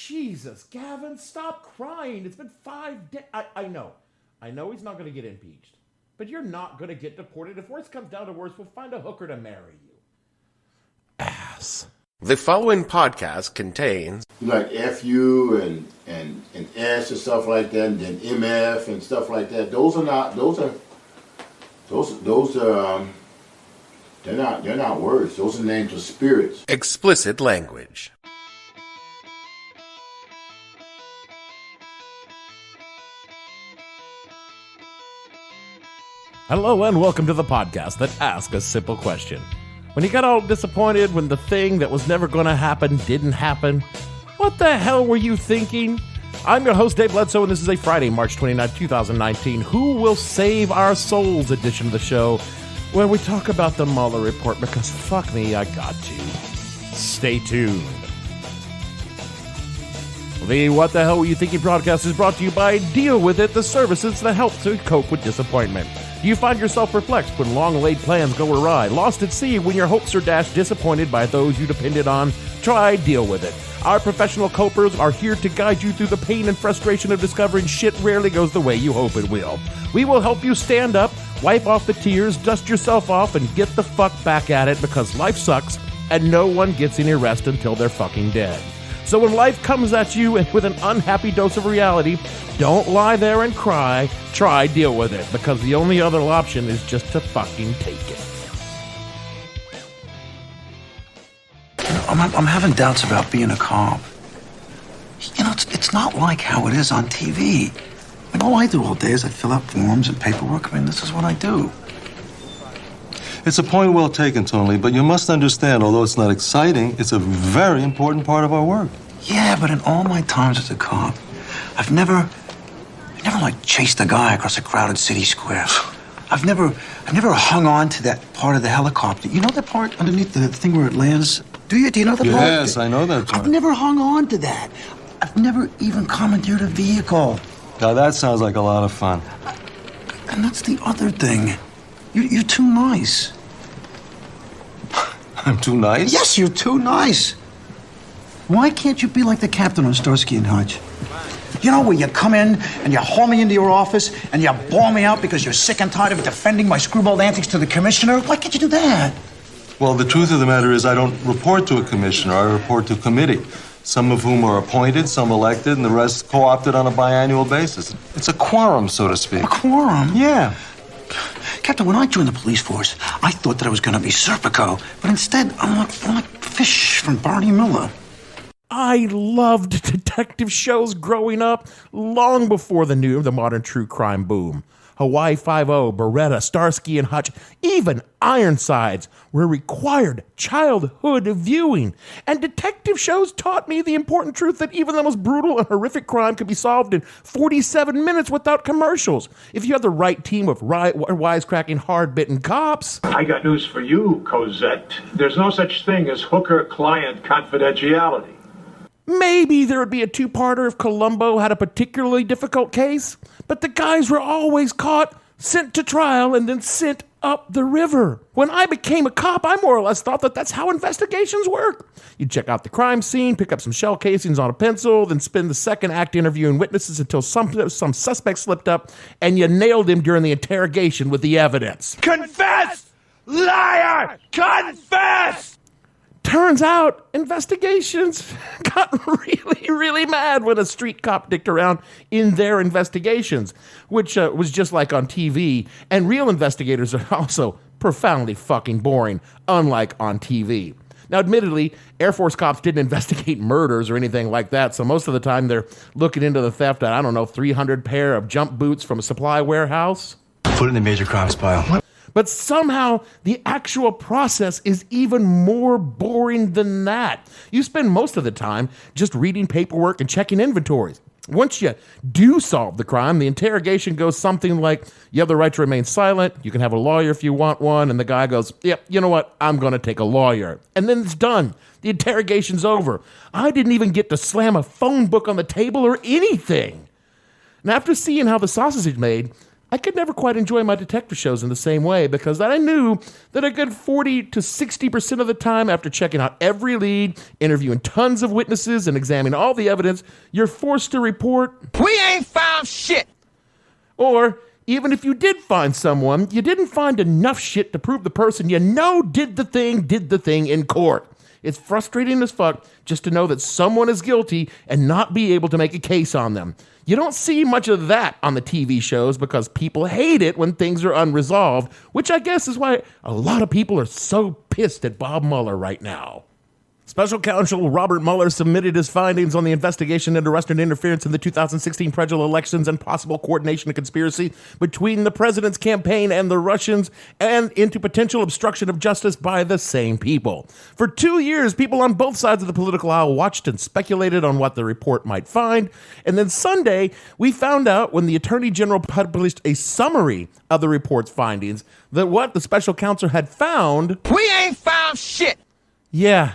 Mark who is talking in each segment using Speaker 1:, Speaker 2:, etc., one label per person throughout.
Speaker 1: Jesus, Gavin, stop crying. It's been 5 days. I know he's not going to get impeached. But you're not going to get deported. If worse comes down to worse, we'll find a hooker to marry you. Ass.
Speaker 2: The following podcast contains
Speaker 3: like FU and S and stuff like that, and then MF and stuff like that. Those are they're not words. Those are names of spirits.
Speaker 2: explicit language.
Speaker 1: Hello and welcome to the podcast that asks a simple question. When you got all disappointed when the thing that was never going to happen didn't happen, what the hell were you thinking? I'm your host, Dave Bledsoe, and this is a Friday, March 29, 2019, Who Will Save Our Souls edition of the show, where we talk about the Mueller Report, because fuck me, I got to. Stay tuned. The What the Hell Were You Thinking broadcast is brought to you by Deal With It, the services that help to cope with disappointment. Do you find yourself perplexed when long-laid plans go awry, lost at sea when your hopes are dashed, disappointed by those you depended on? Try Deal With It. Our professional copers are here to guide you through the pain and frustration of discovering shit rarely goes the way you hope it will. We will help you stand up, wipe off the tears, dust yourself off, and get the fuck back at it, because life sucks and no one gets any rest until they're fucking dead. So when life comes at you with an unhappy dose of reality, don't lie there and cry. Try Deal With It, because the only other option is just to fucking take it.
Speaker 4: I'm having doubts about being a cop. You know, it's not like how it is on TV. I mean, all I do all day is I fill out forms and paperwork. I mean, this is what I do.
Speaker 5: It's a point well taken, Tony, but you must understand, although it's not exciting, it's a very important part of our work.
Speaker 4: Yeah, but in all my times as a cop, I've never like chased a guy across a crowded city square. I've never hung on to that part of the helicopter. You know that part underneath the thing where it lands? Do you know the part?
Speaker 5: Yes, I know that part.
Speaker 4: I've never hung on to that. I've never even commandeered a vehicle.
Speaker 5: Now that sounds like a lot of fun.
Speaker 4: And that's the other thing. You're too nice.
Speaker 5: I'm too nice?
Speaker 4: Yes, you're too nice. Why can't you be like the captain on Starsky and Hutch? You know, where you come in and you haul me into your office and you bawl me out because you're sick and tired of defending my screwball antics to the commissioner? Why can't you do that?
Speaker 5: Well, the truth of the matter is I don't report to a commissioner. I report to a committee, some of whom are appointed, some elected, and the rest co-opted on a biannual basis. It's a quorum, so to speak.
Speaker 4: A quorum?
Speaker 5: Yeah.
Speaker 4: Captain, when I joined the police force, I thought that I was going to be Serpico, but instead I'm like Fish from Barr Memo.
Speaker 1: I loved detective shows growing up, long before the modern true crime boom. Hawaii Five-0, Beretta, Starsky and Hutch, even Ironsides were required childhood viewing. And detective shows taught me the important truth that even the most brutal and horrific crime could be solved in 47 minutes without commercials, if you have the right team of wisecracking, hard-bitten cops.
Speaker 6: I got news for you, Cosette. There's no such thing as hooker-client confidentiality.
Speaker 1: Maybe there would be a two-parter if Columbo had a particularly difficult case, but the guys were always caught, sent to trial, and then sent up the river. When I became a cop, I more or less thought that that's how investigations work. You check out the crime scene, pick up some shell casings on a pencil, then spend the second act interviewing witnesses until some suspect slipped up, and you nailed him during the interrogation with the evidence.
Speaker 6: Confess! Liar! Confess!
Speaker 1: Turns out, investigations got really, really mad when a street cop dicked around in their investigations, which was just like on TV. And real investigators are also profoundly fucking boring, unlike on TV. Now, admittedly, Air Force cops didn't investigate murders or anything like that, so most of the time they're looking into the theft of, 300 pair of jump boots from a supply warehouse.
Speaker 4: Put it in the major crimes pile. What?
Speaker 1: But somehow, the actual process is even more boring than that. You spend most of the time just reading paperwork and checking inventories. Once you do solve the crime, the interrogation goes something like, you have the right to remain silent, you can have a lawyer if you want one, and the guy goes, yep, you know what, I'm going to take a lawyer. And then it's done. The interrogation's over. I didn't even get to slam a phone book on the table or anything. And after seeing how the sausage is made, I could never quite enjoy my detective shows in the same way because I knew that a good 40 to 60% of the time after checking out every lead, interviewing tons of witnesses, and examining all the evidence, you're forced to report,
Speaker 4: We ain't found shit.
Speaker 1: or even if you did find someone, you didn't find enough shit to prove the person you know did the thing in court. It's frustrating as fuck just to know that someone is guilty and not be able to make a case on them. You don't see much of that on the TV shows because people hate it when things are unresolved, which I guess is why a lot of people are so pissed at Bob Mueller right now. Special Counsel Robert Mueller submitted his findings on the investigation into Russian interference in the 2016 presidential elections and possible coordination and conspiracy between the president's campaign and the Russians, and into potential obstruction of justice by the same people. For 2 years, people on both sides of the political aisle watched and speculated on what the report might find. And then Sunday, we found out when the Attorney General published a summary of the report's findings that what the special counsel had found...
Speaker 4: We ain't found shit.
Speaker 1: Yeah.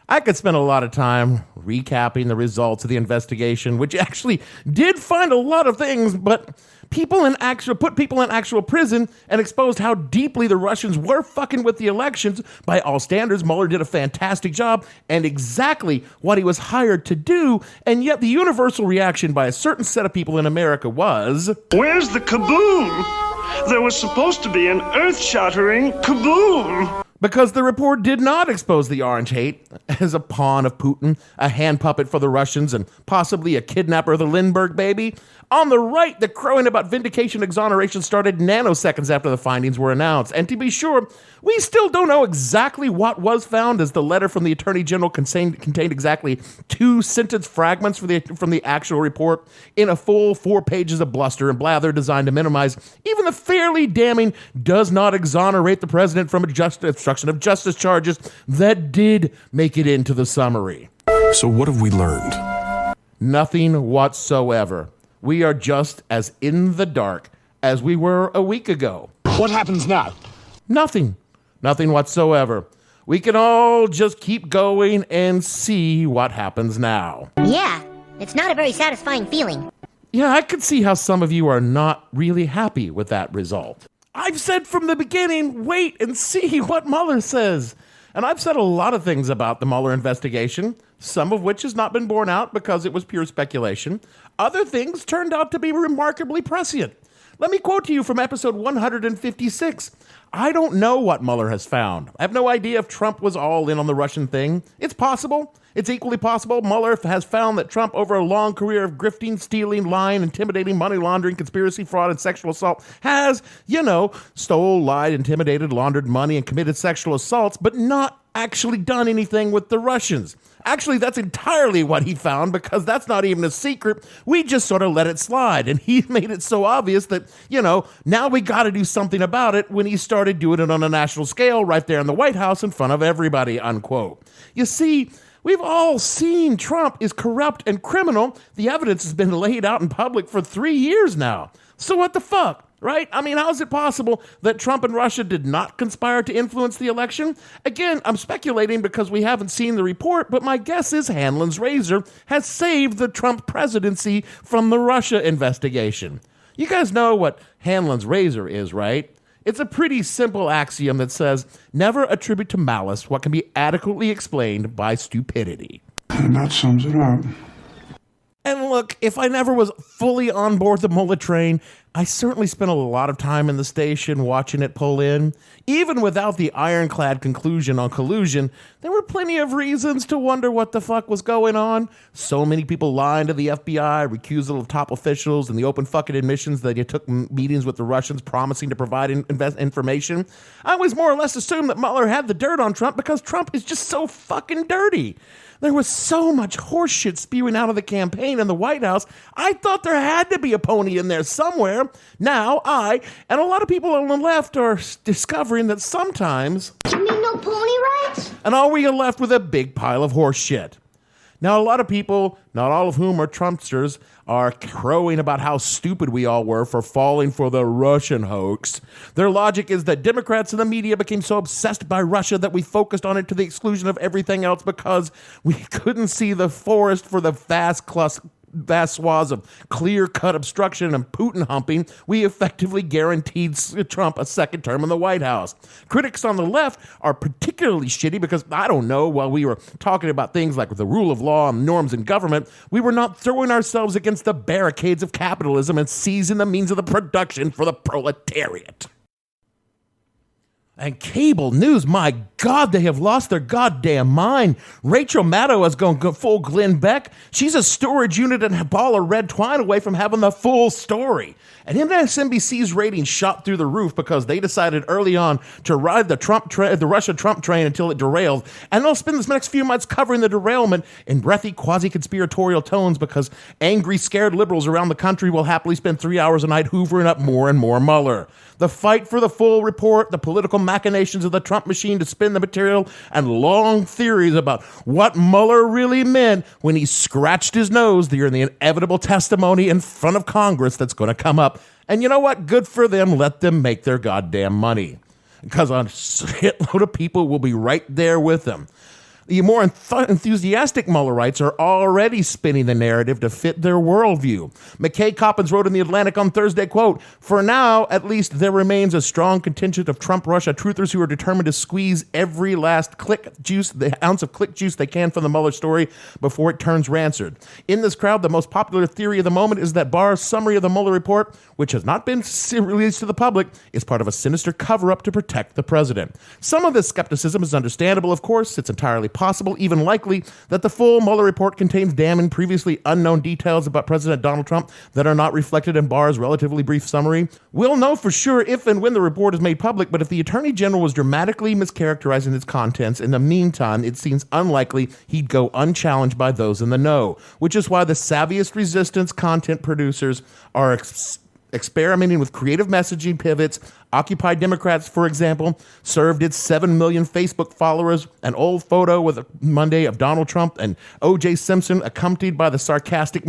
Speaker 1: I could spend a lot of time recapping the results of the investigation, which actually did find a lot of things, but put people in actual prison and exposed how deeply the Russians were fucking with the elections. By all standards, Mueller did a fantastic job and exactly what he was hired to do, and yet the universal reaction by a certain set of people in America was,
Speaker 7: Where's the kaboom? There was supposed to be an earth-shattering kaboom.
Speaker 1: because the report did not expose the Orange hate as a pawn of Putin, a hand puppet for the Russians, and possibly a kidnapper of the Lindbergh baby. On the right, the crowing about vindication exoneration started nanoseconds after the findings were announced. And to be sure, we still don't know exactly what was found, as the letter from the Attorney General contained exactly 2 sentence fragments from the actual report in a full 4 pages of bluster and blather designed to minimize even the fairly damning does not exonerate the president from obstruction of justice charges that did make it into the summary.
Speaker 8: So what have we learned?
Speaker 1: Nothing whatsoever. We are just as in the dark as we were a week ago.
Speaker 7: What happens now?
Speaker 1: Nothing. Nothing whatsoever. We can all just keep going and see what happens now.
Speaker 9: Yeah, it's not a very satisfying feeling.
Speaker 1: Yeah, I could see how some of you are not really happy with that result. I've said from the beginning, wait and see what Mueller says. And I've said a lot of things about the Mueller investigation, some of which has not been borne out because it was pure speculation. Other things turned out to be remarkably prescient. Let me quote to you from episode 156. I don't know what Mueller has found. I have no idea if Trump was all in on the Russian thing. It's possible. It's equally possible Mueller has found that Trump, over a long career of grifting, stealing, lying, intimidating, money laundering, conspiracy, fraud, and sexual assault, has, stole, lied, intimidated, laundered money, and committed sexual assaults, but not actually done anything with the Russians. Actually, that's entirely what he found, because that's not even a secret. We just sort of let it slide, and he made it so obvious that, now we got to do something about it when he started doing it on a national scale right there in the White House in front of everybody, unquote. You see, we've all seen Trump is corrupt and criminal. The evidence has been laid out in public for 3 years now. So what the fuck? Right? I mean, how is it possible that Trump and Russia did not conspire to influence the election? Again, I'm speculating because we haven't seen the report, but my guess is Hanlon's razor has saved the Trump presidency from the Russia investigation. You guys know what Hanlon's razor is, right? It's a pretty simple axiom that says, never attribute to malice what can be adequately explained by stupidity.
Speaker 8: And that sums it up.
Speaker 1: And look, if I never was fully on board the Mueller train, I certainly spent a lot of time in the station watching it pull in. Even without the ironclad conclusion on collusion, there were plenty of reasons to wonder what the fuck was going on. So many people lying to the FBI, recusal of top officials, and the open fucking admissions that you took meetings with the Russians promising to provide information. I always more or less assumed that Mueller had the dirt on Trump because Trump is just so fucking dirty. There was so much horseshit spewing out of the campaign in the White House, I thought there had to be a pony in there somewhere. Now I, and a lot of people on the left, are discovering that sometimes...
Speaker 9: You mean no pony rides?
Speaker 1: And all we are left with a big pile of horseshit. Now, a lot of people, not all of whom are Trumpsters, are crowing about how stupid we all were for falling for the Russian hoax. Their logic is that Democrats and the media became so obsessed by Russia that we focused on it to the exclusion of everything else because we couldn't see the forest for the vast vast swaths of clear-cut obstruction and Putin humping, we effectively guaranteed Trump a second term in the White House. Critics on the left are particularly shitty because, I don't know, while we were talking about things like the rule of law and norms in government, we were not throwing ourselves against the barricades of capitalism and seizing the means of the production for the proletariat. And cable news, my God, they have lost their goddamn mind. Rachel Maddow has gone full Glenn Beck. She's a storage unit and a ball of red twine away from having the full story. And MSNBC's ratings shot through the roof because they decided early on to ride the Russia Trump train until it derailed. And they'll spend this next few months covering the derailment in breathy, quasi-conspiratorial tones because angry, scared liberals around the country will happily spend 3 hours a night hoovering up more and more Mueller. The fight for the full report, the political machinations of the Trump machine to spin the material, and long theories about what Mueller really meant when he scratched his nose during the inevitable testimony in front of Congress that's going to come up. And you know what? Good for them. Let them make their goddamn money. Because a shitload of people will be right there with them. The more enthusiastic Muellerites are already spinning the narrative to fit their worldview. McKay Coppins wrote in The Atlantic on Thursday, quote, "For now, at least, there remains a strong contingent of Trump-Russia truthers who are determined to squeeze every last the ounce of click juice they can from the Mueller story before it turns rancid. In this crowd, the most popular theory of the moment is that Barr's summary of the Mueller report, which has not been released to the public, is part of a sinister cover-up to protect the president. Some of this skepticism is understandable, of course. It's entirely possible, even likely, that the full Mueller report contains damning, previously unknown details about President Donald Trump that are not reflected in Barr's relatively brief summary. We'll know for sure if and when the report is made public, but if the Attorney General was dramatically mischaracterizing its contents in the meantime, it seems unlikely he'd go unchallenged by those in the know, which is why the savviest resistance content producers are experimenting with creative messaging pivots. Occupy Democrats, for example, served its 7 million Facebook followers an old photo with a Monday of Donald Trump and O.J. Simpson, accompanied by the sarcastic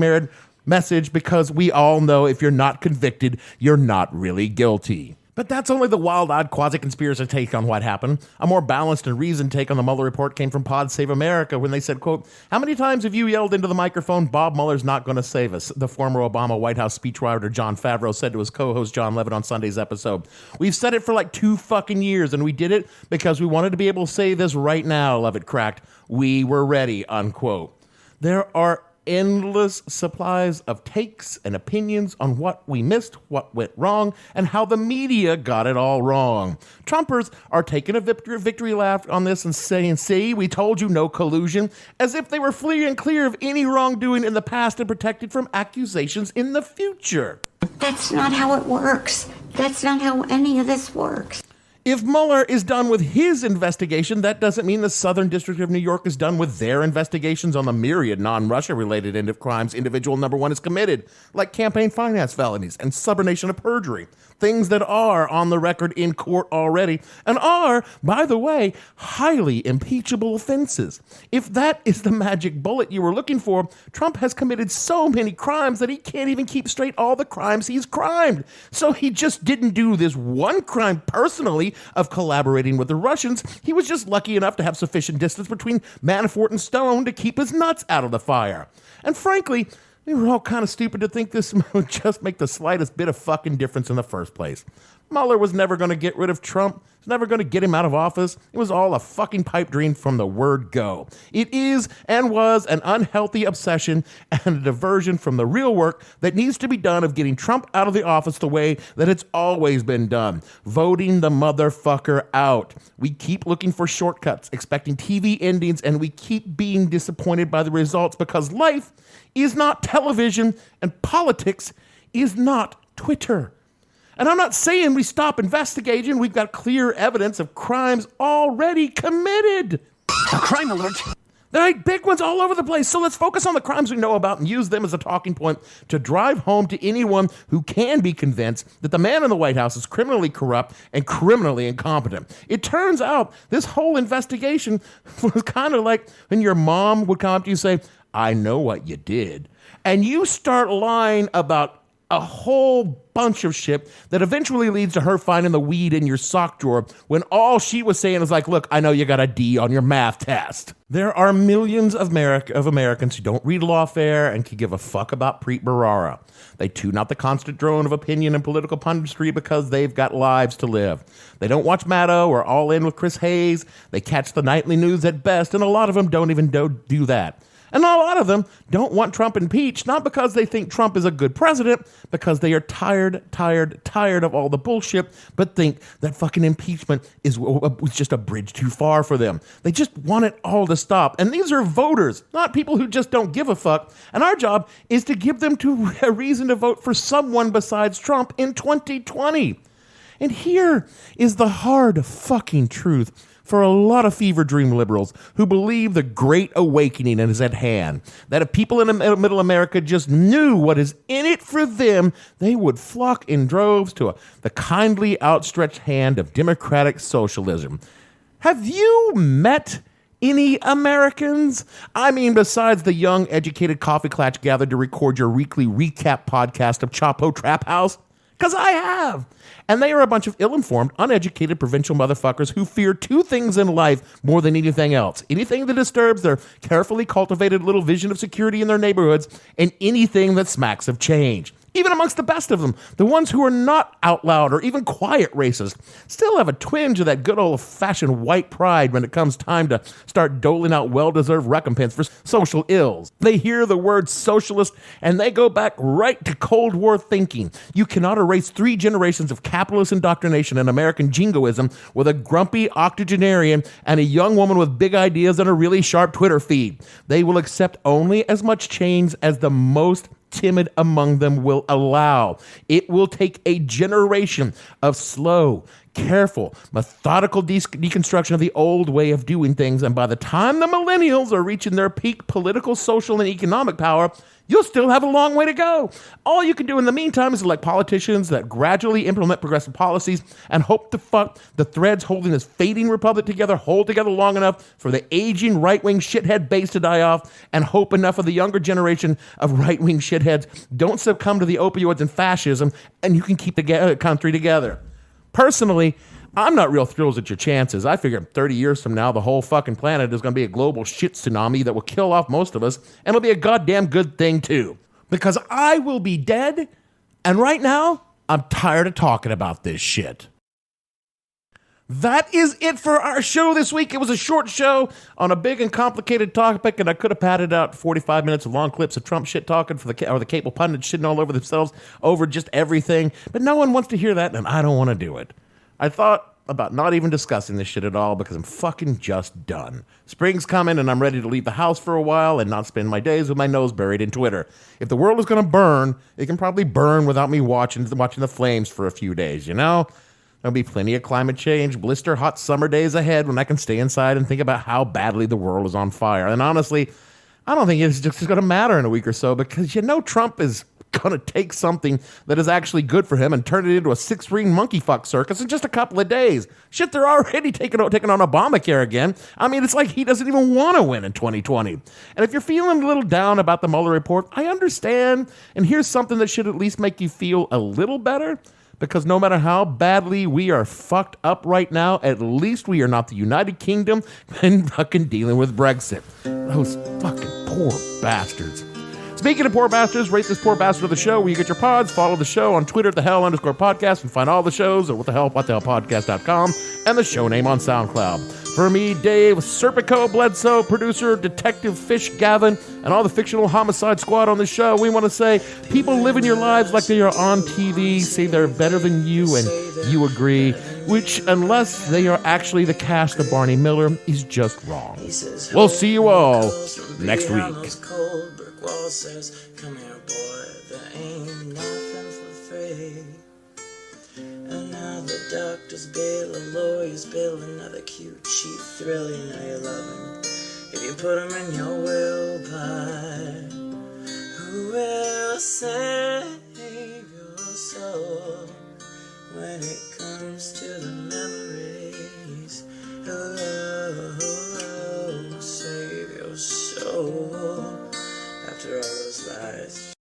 Speaker 1: message, because we all know if you're not convicted, you're not really guilty. But that's only the wild-eyed quasi-conspiracy take on what happened. A more balanced and reasoned take on the Mueller report came from Pod Save America when they said, quote, "How many times have you yelled into the microphone, 'Bob Mueller's not going to save us'?" The former Obama White House speechwriter John Favreau said to his co-host John Levin on Sunday's episode. "We've said it for like 2 fucking years, and we did it because we wanted to be able to say this right now," Levitt cracked. "We were ready," unquote. There are endless supplies of takes and opinions on what we missed, what went wrong, and how the media got it all wrong. Trumpers are taking a victory lap on this and saying, "See, we told you, no collusion," as if they were free and clear of any wrongdoing in the past and protected from accusations in the future.
Speaker 10: That's not how it works. That's not how any of this works.
Speaker 1: If Mueller is done with his investigation, that doesn't mean the Southern District of New York is done with their investigations on the myriad non-Russia related crimes individual number one has committed, like campaign finance felonies and subornation of perjury, things that are on the record in court already and are, by the way, highly impeachable offenses. If that is the magic bullet you were looking for, Trump has committed so many crimes that he can't even keep straight all the crimes he's crimed. So he just didn't do this one crime personally of collaborating with the Russians. He was just lucky enough to have sufficient distance between Manafort and Stone to keep his nuts out of the fire. And frankly, we were all kind of stupid to think this would just make the slightest bit of fucking difference in the first place. Mueller was never going to get rid of Trump. He was never going to get him out of office. It was all a fucking pipe dream from the word go. It is and was an unhealthy obsession and a diversion from the real work that needs to be done of getting Trump out of the office the way that it's always been done. Voting the motherfucker out. We keep looking for shortcuts, expecting TV endings, and we keep being disappointed by the results because life is not television and politics is not Twitter. And I'm not saying we stop investigating. We've got clear evidence of crimes already committed.
Speaker 4: A crime alert.
Speaker 1: There are big ones all over the place. So let's focus on the crimes we know about and use them as a talking point to drive home to anyone who can be convinced that the man in the White House is criminally corrupt and criminally incompetent. It turns out this whole investigation was kind of like when your mom would come up to you and say, "I know what you did." And you start lying about a whole bunch of shit that eventually leads to her finding the weed in your sock drawer when all she was saying is like, look, I know you got a D on your math test. There are millions of Americans who don't read lawfare and can give a fuck about Preet Bharara. They tune out the constant drone of opinion and political punditry because they've got lives to live. They don't watch Maddow or All In with Chris Hayes. They catch the nightly news at best, and a lot of them don't even do that. And a lot of them don't want Trump impeached, not because they think Trump is a good president, because they are tired of all the bullshit, but think that fucking impeachment is just a bridge too far for them. They just want it all to stop. And these are voters, not people who just don't give a fuck. And our job is to give them a reason to vote for someone besides Trump in 2020. And here is the hard fucking truth for a lot of fever dream liberals who believe the Great Awakening is at hand. That if people in middle America just knew what is in it for them, they would flock in droves to the kindly outstretched hand of democratic socialism. Have you met any Americans? I mean, besides the young, educated coffee clatch gathered to record your weekly recap podcast of Chapo Trap House? Because I have. And they are a bunch of ill-informed, uneducated provincial motherfuckers who fear two things in life more than anything else. Anything that disturbs their carefully cultivated little vision of security in their neighborhoods, and anything that smacks of change. Even amongst the best of them, the ones who are not out loud or even quiet racist still have a twinge of that good old-fashioned white pride when it comes time to start doling out well-deserved recompense for social ills. They hear the word socialist and they go back right to Cold War thinking. You cannot erase 3 generations of capitalist indoctrination and American jingoism with a grumpy octogenarian and a young woman with big ideas and a really sharp Twitter feed. They will accept only as much change as the most timid among them will allow. It will take a generation of slow, careful, methodical deconstruction of the old way of doing things, and by the time the millennials are reaching their peak political, social, and economic power, you'll still have a long way to go. All you can do in the meantime is elect politicians that gradually implement progressive policies and hope the threads holding this fading republic together hold together long enough for the aging right-wing shithead base to die off, and hope enough of the younger generation of right-wing shitheads don't succumb to the opioids and fascism, and you can keep the country together. Personally, I'm not real thrilled at your chances. I figure 30 years from now, the whole fucking planet is going to be a global shit tsunami that will kill off most of us, and it'll be a goddamn good thing, too. Because I will be dead, and right now, I'm tired of talking about this shit. That is it for our show this week. It was a short show on a big and complicated topic, and I could have padded out 45 minutes of long clips of Trump shit talking or the cable pundits shitting all over themselves over just everything, but no one wants to hear that, and I don't want to do it. I thought about not even discussing this shit at all because I'm fucking just done. Spring's coming and I'm ready to leave the house for a while and not spend my days with my nose buried in Twitter. If the world is going to burn, it can probably burn without me watching the flames for a few days, you know? There'll be plenty of climate change, blister hot summer days ahead when I can stay inside and think about how badly the world is on fire. And honestly, I don't think it's just going to matter in a week or so because, you know, Trump is going to take something that is actually good for him and turn it into a 6-ring monkey fuck circus in just a couple of days. Shit, they're already taking on Obamacare again. I mean, it's like he doesn't even want to win in 2020. And if you're feeling a little down about the Mueller report, I understand. And here's something that should at least make you feel a little better. Because no matter how badly we are fucked up right now, at least we are not the United Kingdom and fucking dealing with Brexit. Those fucking poor bastards. Speaking of poor bastards, rate this poor bastard of the show where you get your pods. Follow the show on Twitter at @thehell_podcast and find all the shows at whatthehellpodcast.com and the show name on SoundCloud. For me, Dave Serpico Bledsoe, producer, Detective Fish Gavin, and all the fictional homicide squad on the show, we want to say, people living your lives like they are on TV, say they're better than you, and you agree, which, unless they are actually the cast of Barney Miller, is just wrong. We'll see you all next week.
Speaker 11: Wall says, come here, boy, there ain't nothing for free. And now the doctor's bill, a lawyer's bill, another cute, cheap thrill, you know you love him. If you put him in your will pie, who will say